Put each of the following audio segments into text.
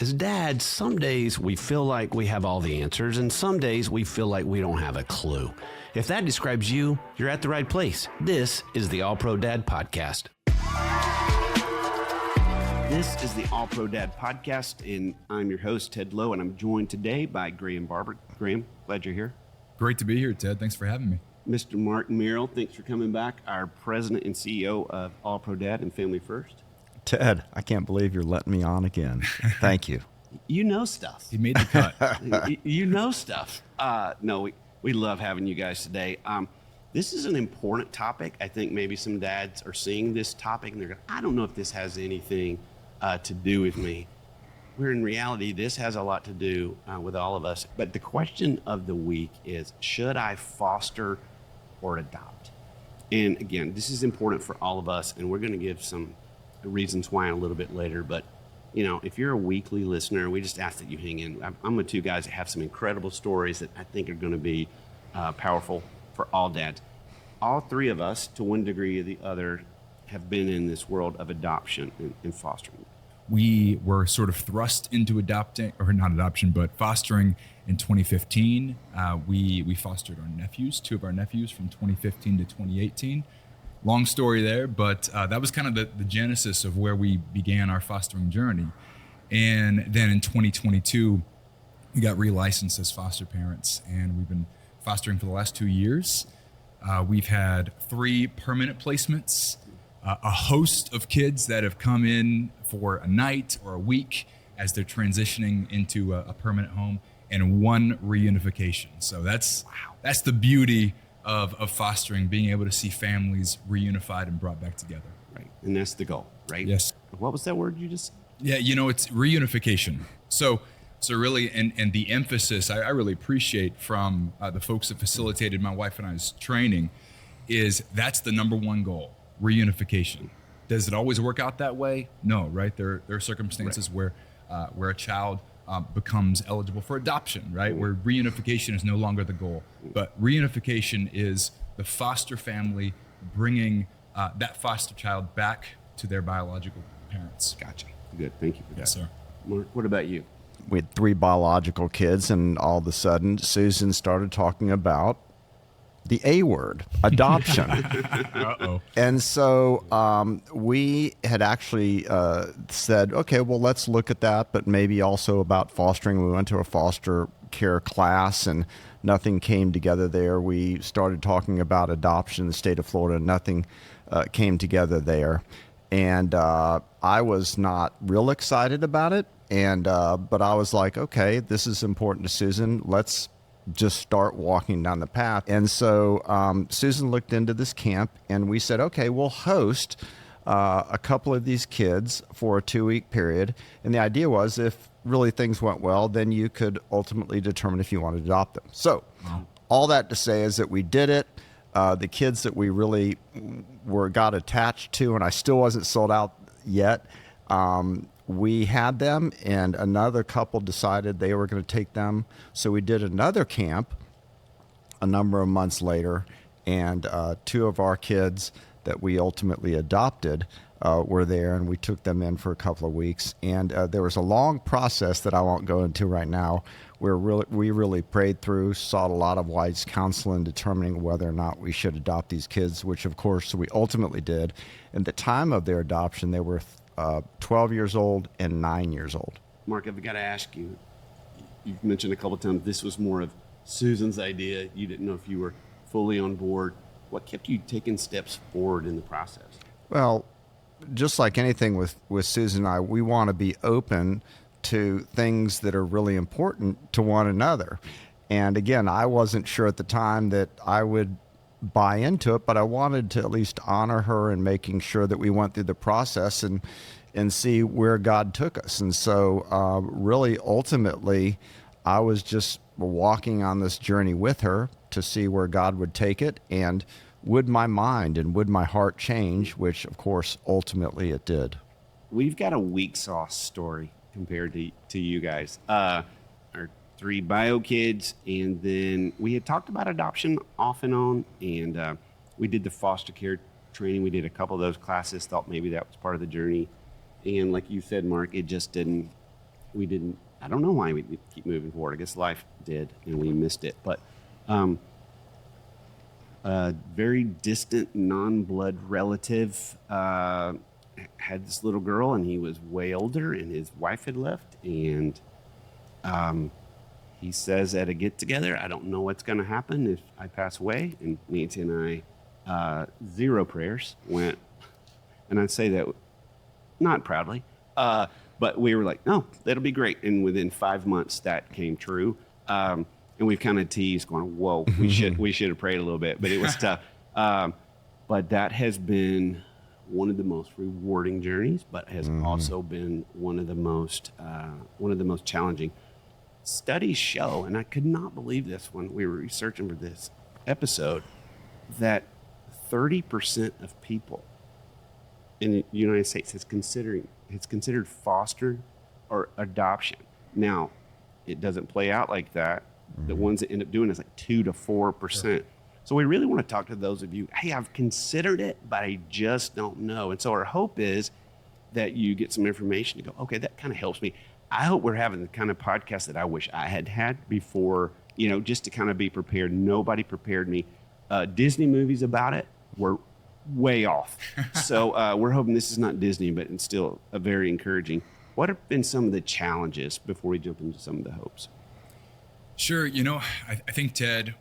As dads, some days we feel like we have all the answers, and some days we feel like we don't have a clue. If that describes you, you're at the right place. This is the All Pro Dad Podcast. This is the All Pro Dad Podcast, and I'm your host, Ted Lowe, and I'm joined today by Barber. Graham, glad you're here. Great to be here, Ted. Thanks for having me. Mr. Mark Merrill, thanks for coming back, our president and CEO of All Pro Dad and Family First. Ted, I can't believe you're letting me on again. Thank you. You know stuff. He made the cut. You know stuff. We love having you guys today. This is an important topic. I think maybe some dads are seeing this topic and they're going, I don't know if this has anything to do with me. Where in reality, this has a lot to do with all of us. But the question of the week is, should I foster or adopt? And again, this is important for all of us, and we're going to give some reasons why a little bit later. But, you know, if you're a weekly listener, we just ask that you hang in. I'm with two guys that have some incredible stories that I think are going to be powerful for all dads. All three of us, to one degree or the other, have been in this world of adoption and fostering. We were sort of thrust into adopting, or not adoption, but fostering in 2015. We fostered our nephews, two of our nephews from 2015 to 2018. Long story there, but that was kind of the genesis of where we began our fostering journey. And then in 2022, we got relicensed as foster parents, and we've been fostering for the last 2 years. We've had 3 permanent placements, a host of kids that have come in for a night or a week as they're transitioning into a permanent home, and 1 reunification. So that's the beauty of fostering, being able to see families reunified and brought back together. Right, and that's the goal, right? Yes. What was that word you just said? Yeah, it's reunification. So really, and the emphasis I really appreciate from the folks that facilitated my wife and I's training is that's the number 1 goal, reunification. Does it always work out that way? No, right? There are circumstances where a child becomes eligible for adoption, right? Where reunification is no longer the goal. But reunification is the foster family bringing that foster child back to their biological parents. Gotcha. Good. Thank you for that. Yes, sir. Mark, what about you? We had 3 biological kids, and all of a sudden, Susan started talking about the A word, adoption. Uh-oh. And so we had actually said, okay, well, let's look at that, but maybe also about fostering. We went to a foster care class, and nothing came together there. We started talking about adoption in the state of Florida. Nothing came together there. And I was not real excited about it. And but I was like, okay, this is important to Susan. Let's just start walking down the path. And so Susan looked into this camp, and we said, okay, we'll host a couple of these kids for a 2-week period. And the idea was, if really things went well, then you could ultimately determine if you want to adopt them. So all that to say is that we did it. The kids that we really got attached to, and I still wasn't sold out yet, we had them, and another couple decided they were going to take them. So we did another camp a number of months later, and 2 of our kids that we ultimately adopted were there, and we took them in for a couple of weeks. And there was a long process that I won't go into right now, where we really prayed through, sought a lot of wise counsel in determining whether or not we should adopt these kids, which of course we ultimately did. At the time of their adoption, they were 12 years old and 9 years old. Mark, I've got to ask you, you've mentioned a couple of times this was more of Susan's idea. You didn't know if you were fully on board. What kept you taking steps forward in the process? Well, just like anything with Susan and I, we want to be open to things that are really important to one another. And again, I wasn't sure at the time that I would buy into it, but I wanted to at least honor her in making sure that we went through the process and see where God took us. And so really, ultimately, I was just walking on this journey with her to see where God would take it, and would my mind and would my heart change, which of course ultimately it did. We've got a weak sauce story compared to you guys. Our 3 bio kids, and then we had talked about adoption off and on, and we did the foster care training. We did a couple of those classes, thought maybe that was part of the journey. And like you said, Mark, it just didn't we didn't. I don't know why we didn't keep moving forward. I guess life did, and we missed it. But a very distant, non-blood relative had this little girl, and he was way older, and his wife had left, and he says at a get-together, I don't know what's going to happen if I pass away. And Nancy and I, zero prayers went, and I say that not proudly, but we were like, no, that'll be great. And within 5 months, that came true. And we've kind of teased, going, whoa, we should have prayed a little bit, but it was tough. But that has been one of the most rewarding journeys, but has also been one of the most challenging. Studies show, and I could not believe this when we were researching for this episode, that 30% of people in the United States is considered foster or adoption. Now, it doesn't play out like that. The ones that end up doing it is like 2 to 4%. So we really want to talk to those of you, hey, I've considered it, but I just don't know. And so our hope is that you get some information to go, okay, that kind of helps me. I hope we're having the kind of podcast that I wish I had before, just to kind of be prepared. Nobody prepared me. Disney movies about it were way off. So we're hoping this is not Disney, but it's still a very encouraging. What have been some of the challenges before we jump into some of the hopes? Sure. I think, Ted,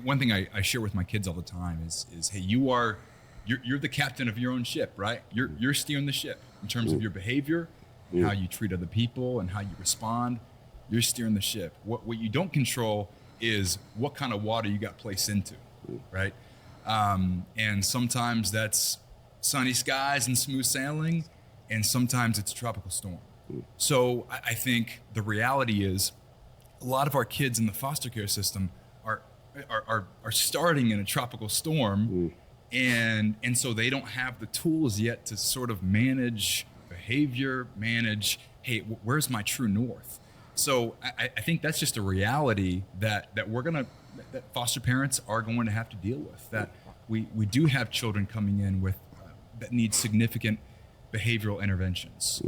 one thing I share with my kids all the time is hey, you're the captain of your own ship, right? You're steering the ship in terms of your behavior, how you treat other people, and how you respond. You're steering the ship. What you don't control is what kind of water you got placed into, right? And sometimes that's sunny skies and smooth sailing, and sometimes it's a tropical storm. So I think the reality is a lot of our kids in the foster care system are starting in a tropical storm, and so they don't have the tools yet to sort of manage behavior, hey, where's my true north? So I think that's just a reality that foster parents are going to have to deal with. That we do have children coming in with that need significant behavioral interventions,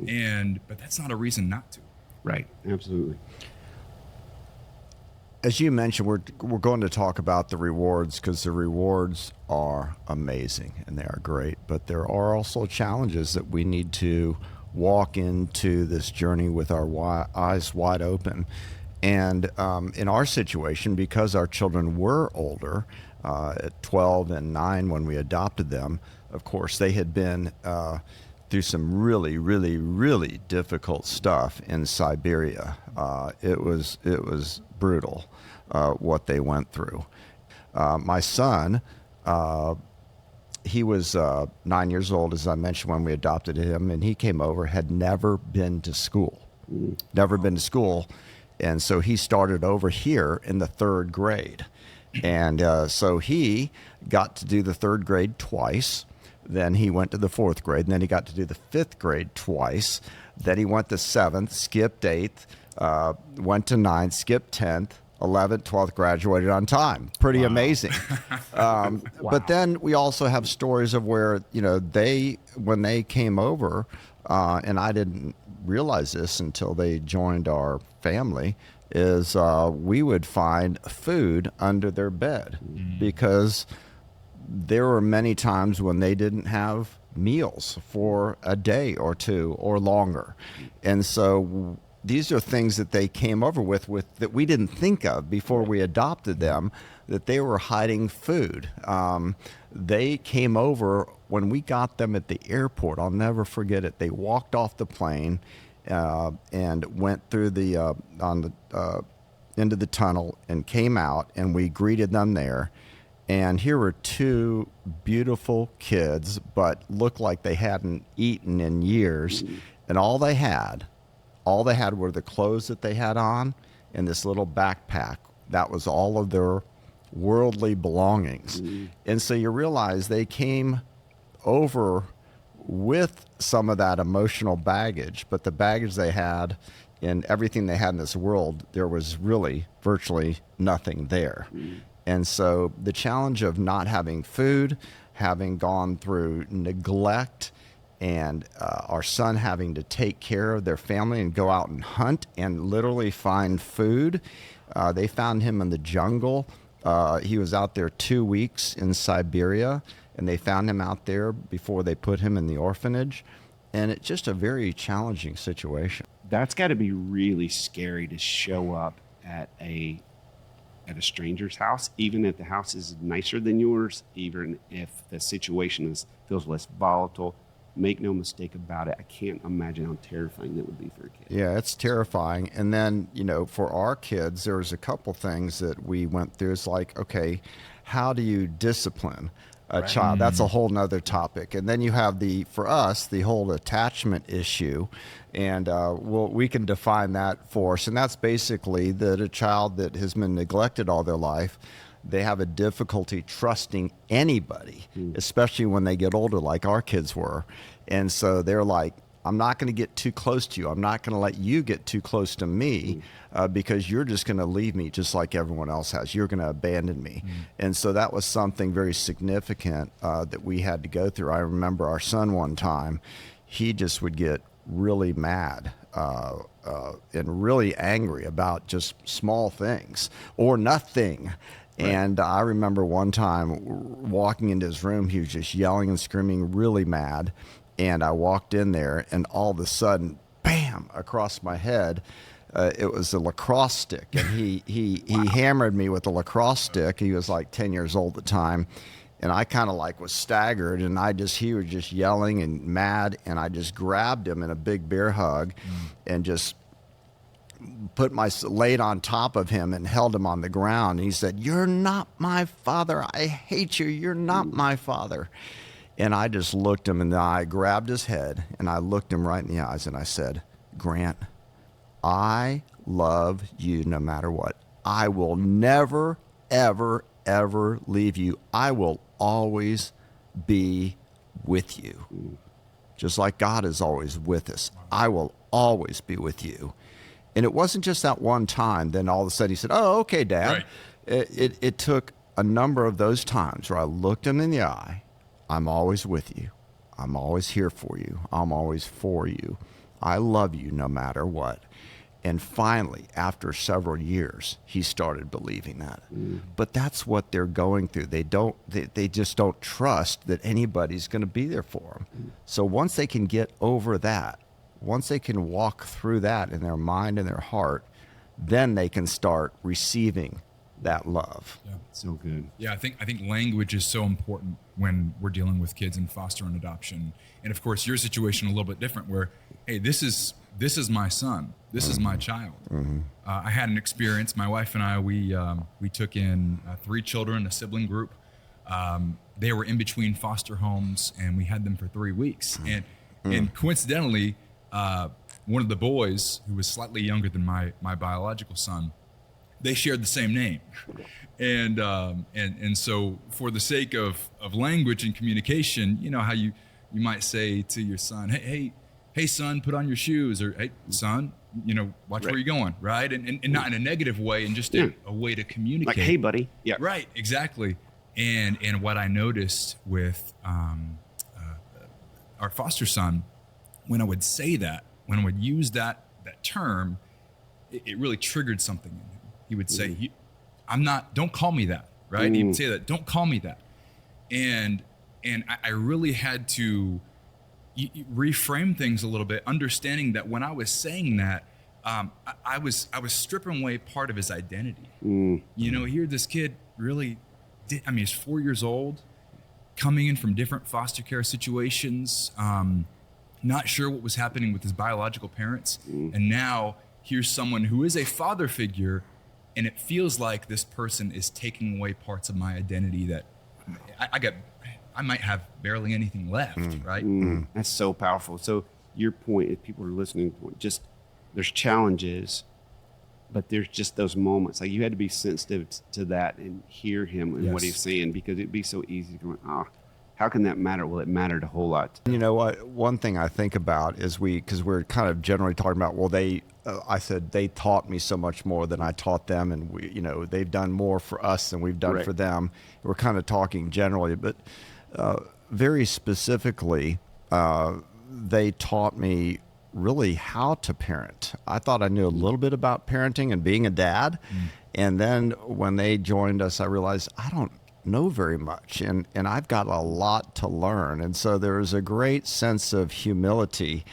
but that's not a reason not to. Right, absolutely. As you mentioned, we're going to talk about the rewards, because the rewards are amazing and they are great, but there are also challenges that we need to walk into this journey with our eyes wide open. And in our situation, because our children were older, at 12 and 9 when we adopted them, of course, they had been through some really, really, really difficult stuff in Siberia. It was brutal what they went through. My son, he was 9 years old, as I mentioned, when we adopted him, and he came over, had never been to school. And so he started over here in the 3rd grade. And so he got to do the 3rd grade twice. Then he went to the 4th grade, and then he got to do the 5th grade twice. Then he went to 7th, skipped 8th, went to 9th, skipped 10th, 11th, 12th, graduated on time. Pretty amazing. Wow. But then we also have stories of where, when they came over, and I didn't realize this until they joined our family, is we would find food under their bed, because there were many times when they didn't have meals for a day or two or longer. And so these are things that they came over with that we didn't think of before we adopted them, that they were hiding food. They came over when we got them at the airport. I'll never forget it. They walked off the plane and went through into the tunnel and came out, and we greeted them there. And here were 2 beautiful kids, but looked like they hadn't eaten in years. And all they had were the clothes that they had on and this little backpack. That was all of their worldly belongings. And so you realize they came over with some of that emotional baggage, but the baggage they had and everything they had in this world, there was really virtually nothing there. And so the challenge of not having food, having gone through neglect and our son having to take care of their family and go out and hunt and literally find food. They found him in the jungle. He was out there 2 weeks in Siberia, and they found him out there before they put him in the orphanage. And it's just a very challenging situation. That's got to be really scary to show up at a stranger's house, even if the house is nicer than yours, even if the situation feels less volatile. Make no mistake about it. I can't imagine how terrifying that would be for a kid. Yeah, it's terrifying. And then, for our kids, there was a couple things that we went through. It's like, okay, how do you discipline a child? That's a whole nother topic. And then you have for us, the whole attachment issue. And we can define that for us. And that's basically that a child that has been neglected all their life, they have a difficulty trusting anybody, especially when they get older, like our kids were. And so they're like, I'm not going to get too close to you. I'm not going to let you get too close to me because you're just going to leave me just like everyone else has. You're going to abandon me. And so that was something very significant that we had to go through. I remember our son one time, he just would get really mad and really angry about just small things or nothing. And I remember one time walking into his room, he was just yelling and screaming, really mad. And I walked in there, and all of a sudden, bam, across my head, it was a lacrosse stick. And he hammered me with a lacrosse stick. He was like 10 years old at the time. And I kind of was staggered, and he was just yelling and mad. And I just grabbed him in a big bear hug and just laid on top of him and held him on the ground. And he said, "You're not my father. I hate you. You're not my father." And I just looked him in the eye, grabbed his head, and I looked him right in the eyes, and I said, "Grant, I love you no matter what. I will never, ever, ever leave you. I will always be with you. Just like God is always with us. I will always be with you." And it wasn't just that one time. Then all of a sudden he said, "Oh, okay, Dad." Right. It took a number of those times where I looked him in the eye. I'm always with you. I'm always here for you. I'm always for you. I love you no matter what. And finally, after several years, he started believing that. But that's what they're going through. They just don't trust that anybody's going to be there for them. So once they can get over that, once they can walk through that in their mind and their heart, then they can start receiving that love. Yeah. So good. Yeah, I think language is so important when we're dealing with kids in foster and adoption. And of course, your situation a little bit different where, hey, this is my son. This is my child. I had an experience. My wife and I, we took in 3 children, a sibling group. They were in between foster homes, and we had them for 3 weeks. And coincidentally, one of the boys, who was slightly younger than my biological son, they shared the same name. And so for the sake of language and communication, you know how you might say to your son, hey son, put on your shoes, or hey son, watch where you're going, right? And not in a negative way, and just a way to communicate. Like, hey buddy. Yeah. Right, exactly. And what I noticed with our foster son, when I would say that, when I would use that term, it really triggered something in him. He would say, don't call me that, right? He would say that, don't call me that. And I really had to reframe things a little bit, understanding that when I was saying that, I was stripping away part of his identity. Here this kid really he's 4 years old, coming in from different foster care situations, not sure what was happening with his biological parents. And now here's someone who is a father figure, and it feels like this person is taking away parts of my identity that I might have barely anything left, right? That's so powerful. So your point, if people are listening, just there's challenges, but there's just those moments. Like, you had to be sensitive to that and hear him and what he's saying, because it'd be so easy to go, how can that matter? Well, it mattered a whole lot. You know what? One thing I think about is because we're kind of generally talking about, well, I said they taught me so much more than I taught them, and they've done more for us than we've done for them. We're kind of talking generally, but very specifically, they taught me really how to parent. I thought I knew a little bit about parenting and being a dad. And then when they joined us, I realized I don't know very much, and I've got a lot to learn. And so there's a great sense of humility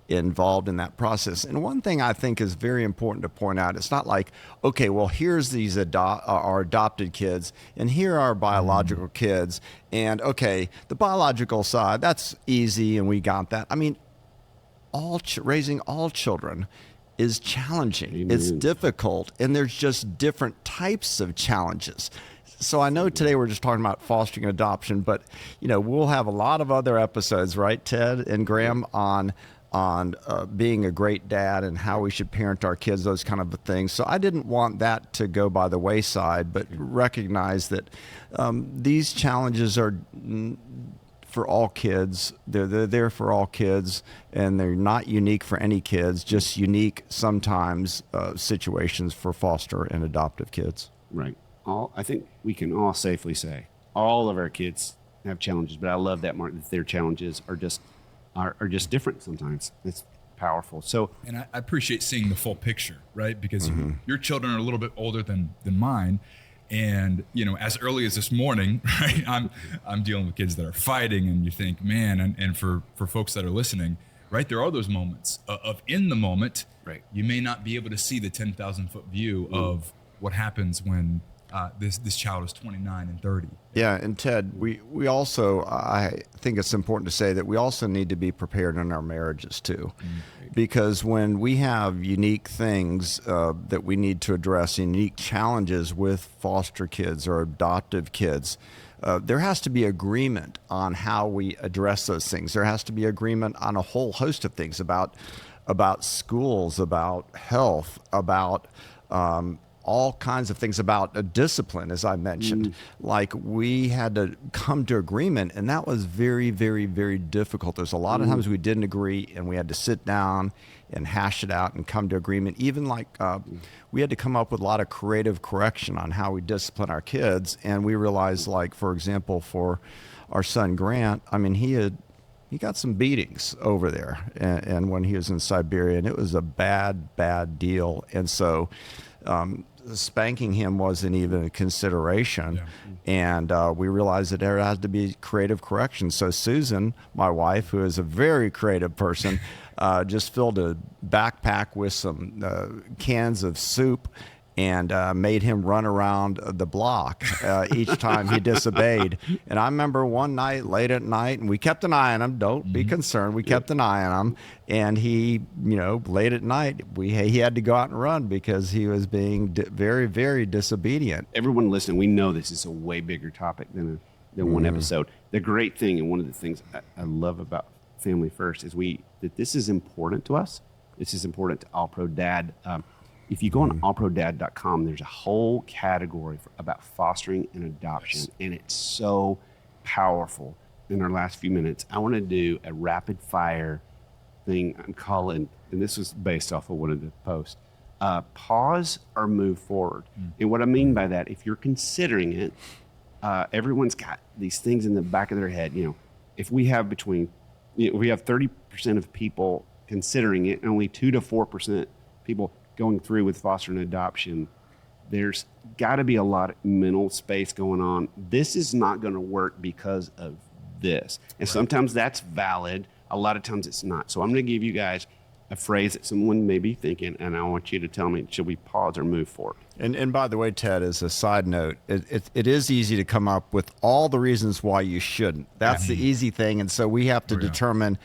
involved in that process. And one thing I think is very important to point out, it's not like, okay, well, here's these our adopted kids, and here are our biological kids, and okay, the biological side, that's easy, and we got that. I mean, raising all children is challenging. Amen. It's difficult, and there's just different types of challenges. So I know today we're just talking about fostering and adoption, but we'll have a lot of other episodes, right, Ted and Graham, on being a great dad and how we should parent our kids, those kind of things. So I didn't want that to go by the wayside, but recognize that these challenges are for all kids. They're there for all kids, and they're not unique for any kids, just unique sometimes situations for foster and adoptive kids. Right. I think we can all safely say all of our kids have challenges, but I love that, Mark, that their challenges are just different sometimes. It's powerful. So, and I appreciate seeing the full picture, right? Because your children are a little bit older than mine. And, as early as this morning, right, I'm dealing with kids that are fighting, and you think, man, and for folks that are listening, right, there are those moments of in the moment, right, you may not be able to see the 10,000-foot view of what happens when this child is 29 and 30. Yeah, and Ted, we also, I think it's important to say that we also need to be prepared in our marriages too. Because when we have unique things that we need to address, unique challenges with foster kids or adoptive kids, there has to be agreement on how we address those things. There has to be agreement on a whole host of things about schools, about health, about all kinds of things, about discipline, as I mentioned. Like, we had to come to agreement, and that was very, very, very difficult. There's a lot of times we didn't agree, and we had to sit down and hash it out and come to agreement. Even we had to come up with a lot of creative correction on how we discipline our kids. And we realized, like, for example, for our son Grant, I mean, he got some beatings over there, and when he was in Siberia, and it was a bad deal. And so spanking him wasn't even a consideration. And we realized that there had to be creative correction. So Susan, my wife, who is a very creative person, just filled a backpack with some cans of soup and made him run around the block each time he disobeyed. And I remember one night, late at night, and we kept an eye on him. Don't be concerned. We kept an eye on him. And he, late at night, he had to go out and run because he was being very, very disobedient. Everyone listening, we know this is a way bigger topic than one episode. The great thing, and one of the things I love about Family First, is that this is important to us. This is important to All Pro Dad. If you go on allprodad.com, there's a whole category about fostering and adoption, and it's so powerful. In our last few minutes, I want to do a rapid fire thing I'm calling, and this was based off of one of the posts, pause or move forward. And what I mean by that, if you're considering it, everyone's got these things in the back of their head. If we have we have 30% of people considering it, and only 2 to 4% people going through with foster and adoption, there's got to be a lot of mental space going on. This is not going to work because of this. And sometimes that's valid. A lot of times it's not. So I'm going to give you guys a phrase that someone may be thinking, and I want you to tell me, should we pause or move forward? And by the way, Ted, as a side note, it is easy to come up with all the reasons why you shouldn't. That's the easy thing. And so we have to determine,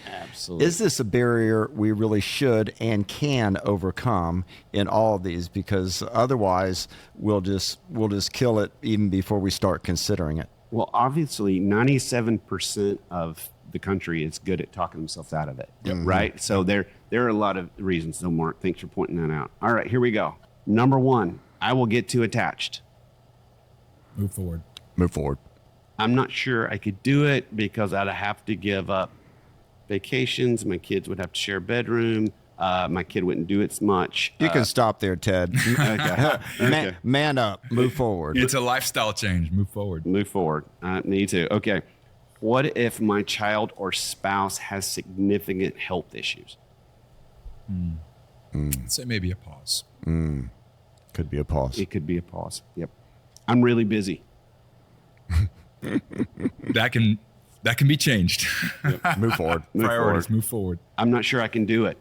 is this a barrier we really should and can overcome in all of these? Because otherwise we'll just kill it even before we start considering it. Well, obviously 97% of the country is good at talking themselves out of it, right? So there are a lot of reasons, though, Mark. Thanks for pointing that out. All right, here we go. Number 1, I will get too attached. Move forward. Move forward. I'm not sure I could do it because I'd have to give up vacations. My kids would have to share a bedroom. My kid wouldn't do it much. You can stop there, Ted. Okay. Man up. Move forward. It's a lifestyle change. Move forward. Move forward. I need to. Okay. What if my child or spouse has significant health issues? I'd say maybe a pause. Could be a pause. It could be a pause. Yep. I'm really busy. That can be changed. Move forward. Priorities. Move forward. I'm not sure I can do it.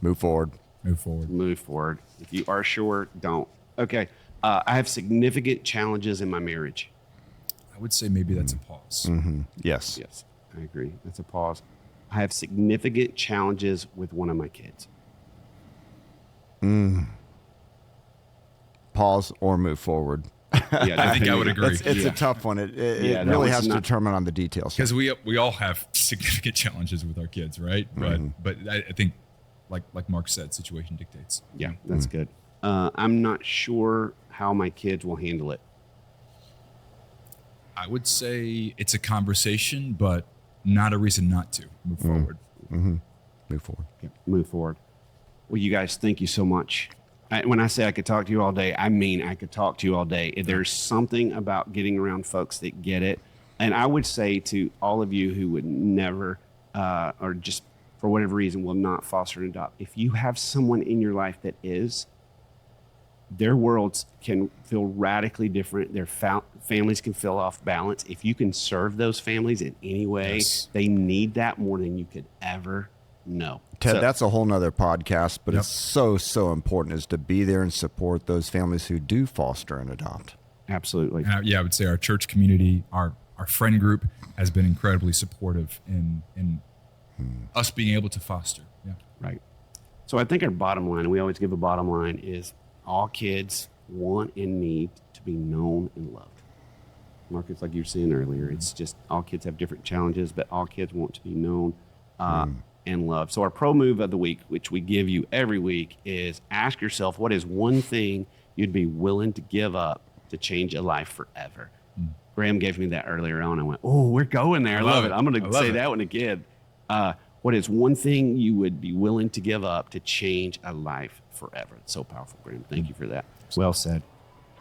Move forward. Move forward. Move forward. If you are sure, don't. Okay. I have significant challenges in my marriage. I would say maybe that's a pause. Yes. Yes, I agree. That's a pause. I have significant challenges with one of my kids. Pause or move forward. Yeah, I think I would agree. It's Yeah. a tough one. It Yeah, no, really it's has to not- determine on the details. Because we all have significant challenges with our kids, right? But I think, like Mark said, situation dictates. Yeah, that's good. I'm not sure how my kids will handle it. I would say it's a conversation, but not a reason not to move forward. Move forward. Yeah, move forward. Well, you guys, thank you so much. When I say I could talk to you all day, I mean I could talk to you all day. There's something about getting around folks that get it. And I would say to all of you who would never, or just for whatever reason, will not foster and adopt, if you have someone in your life that is, their worlds can feel radically different. Their families can feel off balance. If you can serve those families in any way, Yes. they need that more than you could ever know. Ted, So- that's a whole nother podcast, but Yep. it's so important is to be there and support those families who do foster and adopt. absolutely. And I would say our church community, our friend group has been incredibly supportive in us being able to foster. Yeah. Right. So I think our bottom line, and we always give a bottom line, is all kids want and need to be known and loved. Marcus, like you were saying earlier, it's just all kids have different challenges, but all kids want to be known and loved. So our pro move of the week, which we give you every week, is ask yourself, what is one thing you'd be willing to give up to change a life forever? Graham gave me that earlier on. I went, oh, we're going there. I love it. I'm going I to love say it. that one again. What is one thing you would be willing to give up to change a life forever? It's so powerful, Graham. Thank you for that. Well said.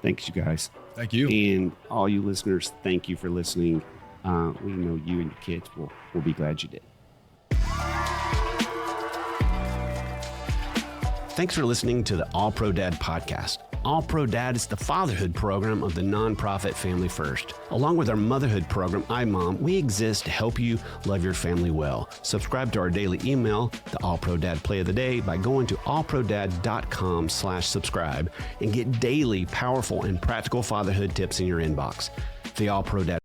Thanks, you guys. Thank you. And all you listeners, thank you for listening. We know you and your kids will be glad you did. Thanks for listening to the All Pro Dad podcast. All Pro Dad is the fatherhood program of the nonprofit Family First. Along with our motherhood program, iMom, we exist to help you love your family well. Subscribe to our daily email, the All Pro Dad Play of the Day, by going to allprodad.com/subscribe and get daily powerful and practical fatherhood tips in your inbox. The All Pro Dad